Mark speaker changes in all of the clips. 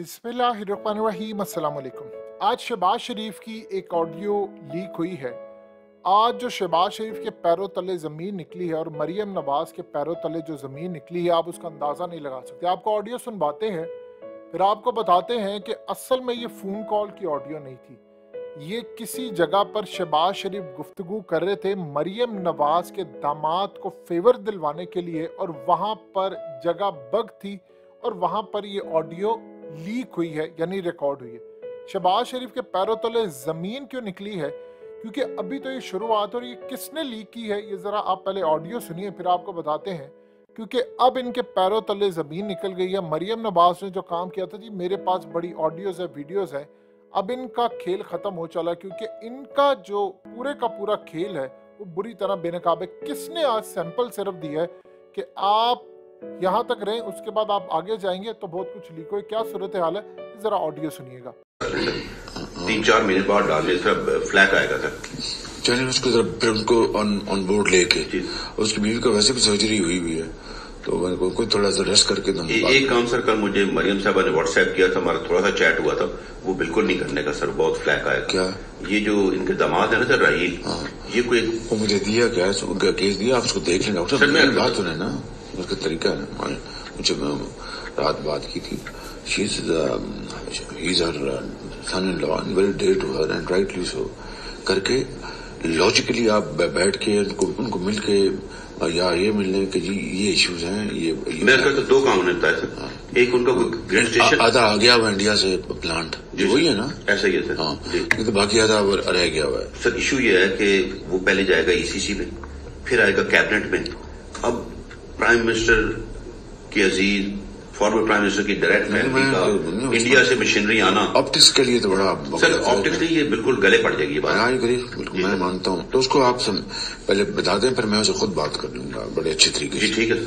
Speaker 1: बिस्मिल्लाहिर्रहमानिर्रहीम, अस्सलाम वालेकुम। आज शहबाज शरीफ की एक ऑडियो लीक हुई है। आज जो शहबाज शरीफ के पैरों तले ज़मीन निकली है और मरियम नवाज़ के पैरों तले जो ज़मीन निकली है, आप उसका अंदाज़ा नहीं लगा सकते। आपको ऑडियो सुनवाते हैं, फिर आपको बताते हैं कि असल में ये फ़ोन कॉल की ऑडियो नहीं थी। ये किसी जगह पर शहबाज शरीफ गुफ्तगू कर रहे थे मरियम नवाज़ के दामाद को फेवर दिलवाने के लिए, और वहाँ पर जगह बग थी और वहाँ पर ये ऑडियो लीक हुई है, यानी रिकॉर्ड हुई है। शहबाज शरीफ के पैरों तले ज़मीन क्यों निकली है? क्योंकि अभी तो ये शुरुआत, और ये किसने लीक की है ये ज़रा आप पहले ऑडियो सुनिए, फिर आपको बताते हैं। क्योंकि अब इनके पैरों तले ज़मीन निकल गई है। मरियम नवाज़ ने जो काम किया था, जी मेरे पास बड़ी ऑडियोज़ है, वीडियोज़ है, अब इनका खेल ख़त्म हो चला, क्योंकि इनका जो पूरे का पूरा खेल है वो बुरी तरह बेनकाब है। किसने आज सैंपल सिर्फ दिया है कि आप यहाँ तक रहें, उसके बाद आप आगे जाएंगे तो बहुत कुछ लीक हो। क्या सूरत हाल है, जरा ऑडियो सुनिएगा।
Speaker 2: 3-4 महीने बाद डालने फ्लैग आएगा सर।
Speaker 3: चलिए उसको जरा फिर उनको ऑन बोर्ड लेके, उसकी बीवी का वैसे भी सर्जरी हुई है, तो कोई थोड़ा सा रेस्ट करके तुम
Speaker 2: एक काम सर, कल मुझे मरियम साहबा ने व्हाट्सएप किया था, हमारा थोड़ा सा चैट हुआ था, वो बिल्कुल नहीं करने का सर, बहुत फ्लैग आएगा।
Speaker 3: क्या
Speaker 2: ये जो इनके दामाद है ना सर, राहील, ये कोई
Speaker 3: वो मुझे दिया क्या है, केस दिया, आप उसको देख लेना।
Speaker 2: सर मेरी
Speaker 3: बात सुने ना, उसका तरीका है ना, मुझे रात बात की थी, he's her son-in-law and very dear to her and rightly so करके लॉजिकली आप बैठ के उनको मिल के या ये मिलने के जी ये इश्यूज हैं, ये
Speaker 2: मेरे को तो दो काम होता है सर। एक उनका ग्रेड स्टेशन
Speaker 3: आधा आ गया हुआ इंडिया से प्लांट, वही है ना,
Speaker 2: ऐसा ही है सर।
Speaker 3: हाँ, तो बाकी आधा रह गया हुआ है
Speaker 2: सर। इशू ये है कि वो पहले जाएगा ईसीसी में, फिर आएगा कैबिनेट में। अब प्राइम मिनिस्टर की अजीज, फॉर्मर प्राइम मिनिस्टर की डायरेक्ट फैमिली का इंडिया से मशीनरी आना
Speaker 3: ऑप्टिक्स के लिए तो बड़ा
Speaker 2: सर, ऑप्टिक्स नहीं, ये बिल्कुल गले पड़ जाएगी ये बात।
Speaker 3: हाँ बिल्कुल मैं मानता हूँ, तो उसको आप पहले बता दें, फिर मैं उसे खुद बात कर लूंगा बड़े अच्छे तरीके से।
Speaker 2: जी ठीक है।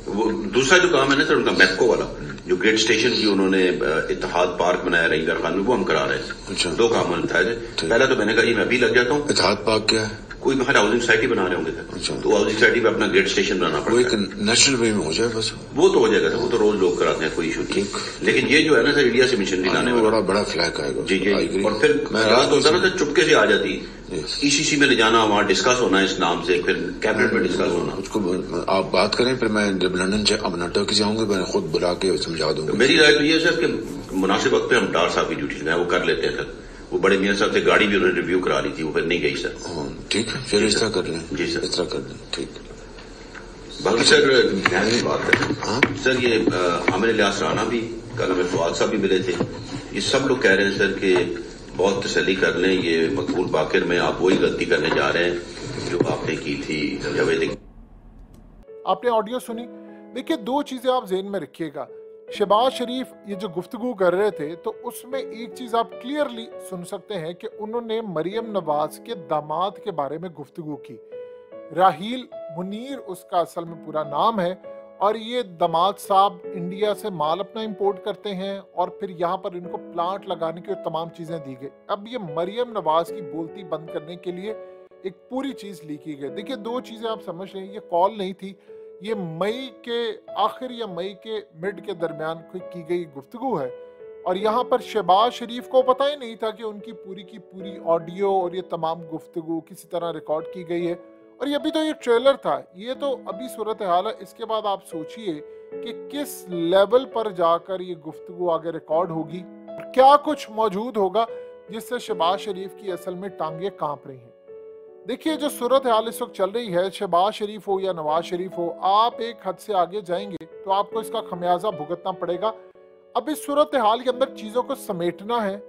Speaker 2: वो दूसरा जो काम है ना सर, उनका मैप्को वाला जो ग्रेट स्टेशन की उन्होंने इत्तेहाद पार्क बनाया रहीगर खान में, वो हम करा रहे हैं।
Speaker 3: अच्छा,
Speaker 2: दो काम होता है। पहला तो मैंने कहा ये मैं भी लग जाता हूँ।
Speaker 3: इत्तेहाद पार्क क्या है?
Speaker 2: कोई बाहर हाउसिंग सोसाइटी बना रहे होंगे सर।
Speaker 3: अच्छा,
Speaker 2: तो हाउसिंग सोसाइटी में अपना ग्रेट स्टेशन बनाना
Speaker 3: वो एक
Speaker 2: पड़ेगा।
Speaker 3: नेशनल वे में हो जाए बस,
Speaker 2: वो तो हो जाएगा सर, वो तो रोज लोग कराते हैं, कोई इशू नहीं। लेकिन ये जो है ना सर, इंडिया से मशीनरी लाने
Speaker 3: में बड़ा फ्लैग आएगा।
Speaker 2: जी जी। और फिर रात होता ना सर, चुपके से आ जाती, ईसीसी में ले जाना, वहाँ डिस्कस होना इस नाम से, फिर कैबिनेट में डिस्कस होना।
Speaker 3: उसको आप बात करें, फिर मैं जब लंदन से अब टर्की जाऊंगा, मैं खुद बुला के समझा दूंगा।
Speaker 2: मेरी राय तो ये है सर कि मुनासिब वक्त पे हम डार साहब की ड्यूटी लगाए, वो कर लेते हैं सर। वो बड़े मियां साहब से गाड़ी भी उन्होंने रिव्यू करा ली थी, वो फिर नहीं गई सर।
Speaker 3: ठीक है, फिर इस तरह कर लें।
Speaker 2: जी सर,
Speaker 3: इस तरह कर लें, ठीक।
Speaker 2: बाकी सर न्याय बात है सर, ये आमिर इलियास राणा भी, कल हमें फवाद साहब भी मिले थे, ये सब लोग कह रहे हैं सर कि बहुत तसल्ली कर लें, ये मकबूल बाकिर में आप वही गलती करने जा रहे हैं जो आपने की थी जावेद।
Speaker 1: आपने ऑडियो सुनी। देखिए, दो चीजें आप ज़हन में रखिएगा। शहबाज शरीफ ये जो गुफ्तगू कर रहे थे, तो उसमें एक चीज आप क्लियरली सुन सकते हैं कि उन्होंने मरियम नवाज के दामाद के बारे में गुफ्तगू की। राहील मुनीर उसका असल में पूरा नाम है, और ये दामाद साहब इंडिया से माल अपना इंपोर्ट करते हैं और फिर यहाँ पर इनको प्लांट लगाने की तमाम चीजें दी गई। अब ये मरियम नवाज की बोलती बंद करने के लिए एक पूरी चीज लिखी गई। देखिए, दो चीजें आप समझ लें, ये कॉल नहीं थी, ये मई के आखिर या मई के मिड के दरमियान की गई गुफ्तगू है। और यहाँ पर शहबाज शरीफ को पता ही नहीं था कि उनकी पूरी की पूरी ऑडियो और ये तमाम गुफ्तगू किसी तरह रिकॉर्ड की गई है। और ये अभी तो ये ट्रेलर था, ये तो अभी सूरत हाल है। इसके बाद आप सोचिए कि किस लेवल पर जाकर ये गुफ्तगू आगे रिकॉर्ड होगी, क्या कुछ मौजूद होगा जिससे शहबाज शरीफ की असल में टांगे कांप रही हैं। देखिए, जो सूरत हाल इस वक्त चल रही है, शहबाज शरीफ हो या नवाज शरीफ हो, आप एक हद से आगे जाएंगे तो आपको इसका खमियाजा भुगतना पड़ेगा। अब इस सूरत हाल के अंदर चीजों को समेटना है,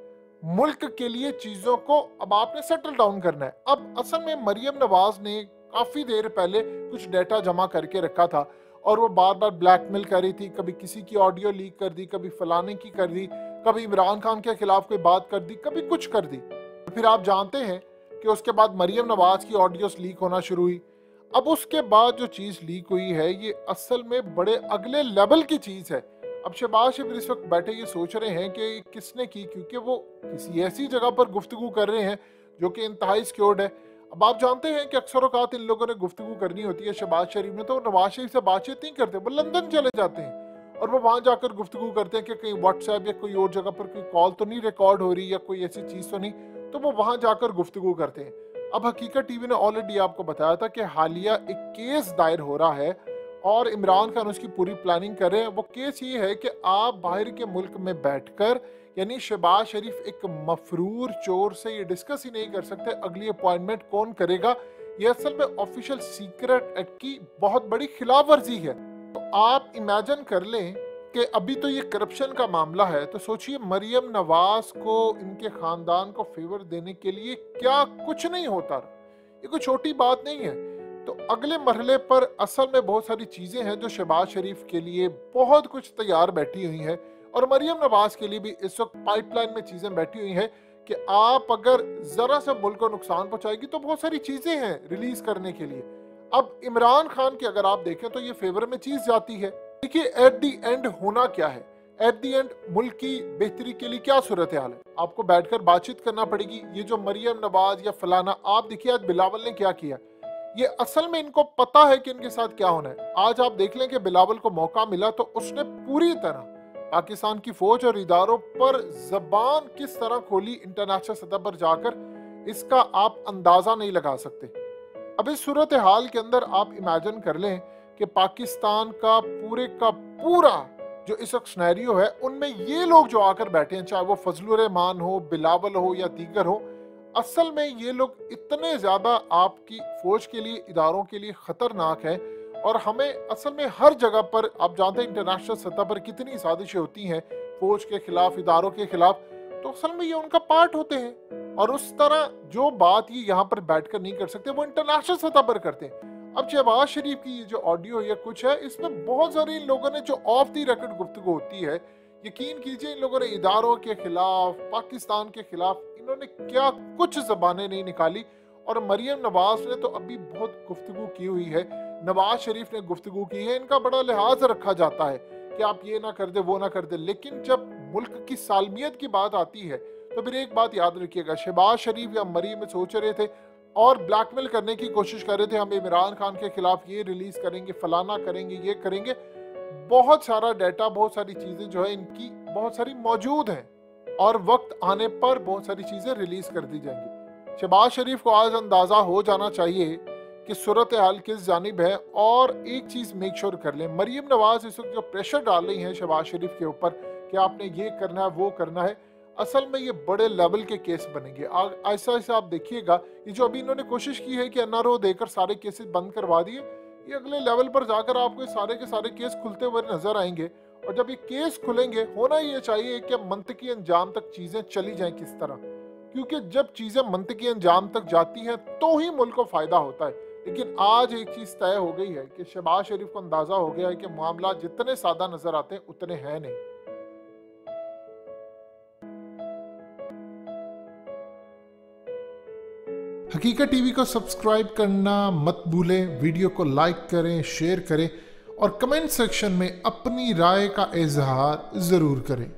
Speaker 1: मुल्क के लिए चीजों को अब आपने सेटल डाउन करना है। अब असल में मरियम नवाज ने काफी देर पहले कुछ डेटा जमा करके रखा था, और वो बार बार ब्लैकमेल कर रही थी, कभी किसी की ऑडियो लीक कर दी, कभी फलाने की कर दी, कभी इमरान खान के खिलाफ कोई बात कर दी, कभी कुछ कर दी। फिर आप जानते हैं कि उसके बाद मरियम नवाज की ऑडियोस लीक होना शुरू हुई। अब उसके बाद जो चीज लीक हुई है, ये असल में बड़े अगले लेवल की चीज है। अब शहबाज शरीफ इस वक्त बैठे ये सोच रहे हैं कि किसने की, क्योंकि वो किसी ऐसी जगह पर गुफ्तगू कर रहे हैं जो कि इंतहाई सिक्योर्ड है। अब आप जानते हैं कि अक्सर औकात इन लोगों ने गुफ्तगू करनी होती है शहबाज शरीफ ने, तो नवाज शरीफ से बातचीत नहीं करते, वो लंदन चले जाते हैं और वो वहाँ जाकर गुफ्तगू करते हैं कि कहीं व्हाट्सएप या कोई और जगह पर कोई कॉल तो नहीं रिकॉर्ड हो रही या कोई ऐसी चीज़ तो नहीं, तो वो वहाँ जाकर गुफ्तगू करते हैं। अब हकीकत टीवी ने ऑलरेडी आपको बताया था कि हालिया एक केस दायर हो रहा है और इमरान खान उसकी पूरी प्लानिंग कर रहे हैं। वो केस ये है कि आप बाहर के मुल्क में बैठकर, यानी शहबाज शरीफ एक मफरूर चोर से ये डिस्कस ही नहीं कर सकते अगली अपॉइंटमेंट कौन करेगा। ये असल में ऑफिशियल सीक्रेट एक्ट की बहुत बड़ी खिलाफ वर्जी है। तो आप इमेजिन कर लें कि अभी तो ये करप्शन का मामला है, तो सोचिए मरियम नवाज को, इनके खानदान को फेवर देने के लिए क्या कुछ नहीं होता। ये कोई छोटी बात नहीं है। तो अगले मरहले पर असल में बहुत सारी चीज़ें हैं जो शहबाज शरीफ के लिए बहुत कुछ तैयार बैठी हुई हैं और मरियम नवाज के लिए भी इस वक्त पाइपलाइन में चीज़ें बैठी हुई हैं कि आप अगर ज़रा सा मुल्क को नुकसान पहुंचाएगी तो बहुत सारी चीज़ें हैं रिलीज करने के लिए। अब इमरान खान की अगर आप देखें तो ये फेवर में चीज़ जाती है। देखिए एट दी एंड होना क्या है, एट दी एंड मुल्क की बेहतरी के लिए क्या सूरत हाल है, आपको बैठकर बातचीत करना पड़ेगी। ये जो मरियम नवाज या फलाना, आप देखिए आज बिलावल ने क्या किया, ये असल में इनको पता है कि इनके साथ क्या होना है। आज आप देख लें कि बिलावल को मौका मिला तो उसने पूरी तरह पाकिस्तान की फौज और इदारों पर जबान किस तरह खोली इंटरनेशनल सतह पर जाकर, इसका आप अंदाजा नहीं लगा सकते। अब इस सूरत हाल के अंदर आप इमेजिन कर लें कि पाकिस्तान का पूरा जो इस वक्त सिनेरियो है, उनमें ये लोग जो आकर बैठे हैं, चाहे वो फजलुर रहमान हो, बिलावल हो या दीगर हो, असल में ये लोग इतने ज़्यादा आपकी फ़ौज के लिए, इदारों के लिए ख़तरनाक हैं। और हमें असल में हर जगह पर, आप जानते हैं इंटरनेशनल सतह पर कितनी साजिशें होती हैं फ़ौज के ख़िलाफ़, इदारों के ख़िलाफ़, तो असल में ये उनका पार्ट होते हैं। और उस तरह जो बात ये यहाँ पर बैठ कर नहीं कर सकते, वो इंटरनेशनल सतह पर करते हैं। अब शहबाज शरीफ की ये जो ऑडियो या कुछ है, इसमें बहुत सारे इन लोगों ने जो ऑफ दी रिकॉर्ड गुफ्तगू होती है, यकीन कीजिए इन लोगों ने इदारों के खिलाफ, पाकिस्तान के खिलाफ, इन्होंने क्या कुछ ज़बानें नहीं निकाली। और मरियम नवाज ने तो अभी बहुत गुफ्तगू की हुई है, नवाज शरीफ ने गुफ्तगू की है, इनका बड़ा लिहाज रखा जाता है कि आप ये ना कर दे, वो ना कर दे। लेकिन जब मुल्क की सालमियत की बात आती है तो फिर एक बात याद रखिएगा, शहबाज शरीफ या मरियम सोच रहे थे और ब्लैकमेल करने की कोशिश कर रहे थे, हम इमरान खान के खिलाफ ये रिलीज करेंगे, फलाना करेंगे, ये करेंगे। बहुत सारा डाटा, बहुत सारी चीजें जो है इनकी बहुत सारी मौजूद हैं और वक्त आने पर बहुत सारी चीजें रिलीज कर दी जाएंगी। शहबाज शरीफ को आज अंदाजा हो जाना चाहिए कि सूरत हाल किस जानिब है। और एक चीज मेक श्योर कर लें, मरियम नवाज इस वक्त जो प्रेशर डाल रही हैं शहबाज शरीफ के ऊपर कि आपने ये करना है, वो करना है, असल में ये बड़े लेवल के केस बनेंगे। ऐसा ऐसा आप देखिएगा, ये जो अभी इन्होंने कोशिश की है कि एनआरओ देकर सारे केसेस बंद करवा दिए, ये अगले लेवल पर जाकर आपको सारे के सारे केस खुलते हुए नजर आएंगे। और जब ये केस खुलेंगे, होना ये चाहिए कि मंतकी अंजाम तक चीजें चली जाएं किस तरह, क्योंकि जब चीजें मंतकी अंजाम तक जाती हैं तो ही मुल्क को फायदा होता है। लेकिन आज एक चीज तय हो गई है कि शहबाज शरीफ को अंदाजा हो गया है कि मामला जितने सादा नजर आते हैं उतने हैं नहीं। हकीकत टीवी को सब्सक्राइब करना मत भूलें, वीडियो को लाइक करें, शेयर करें और कमेंट सेक्शन में अपनी राय का इजहार जरूर करें।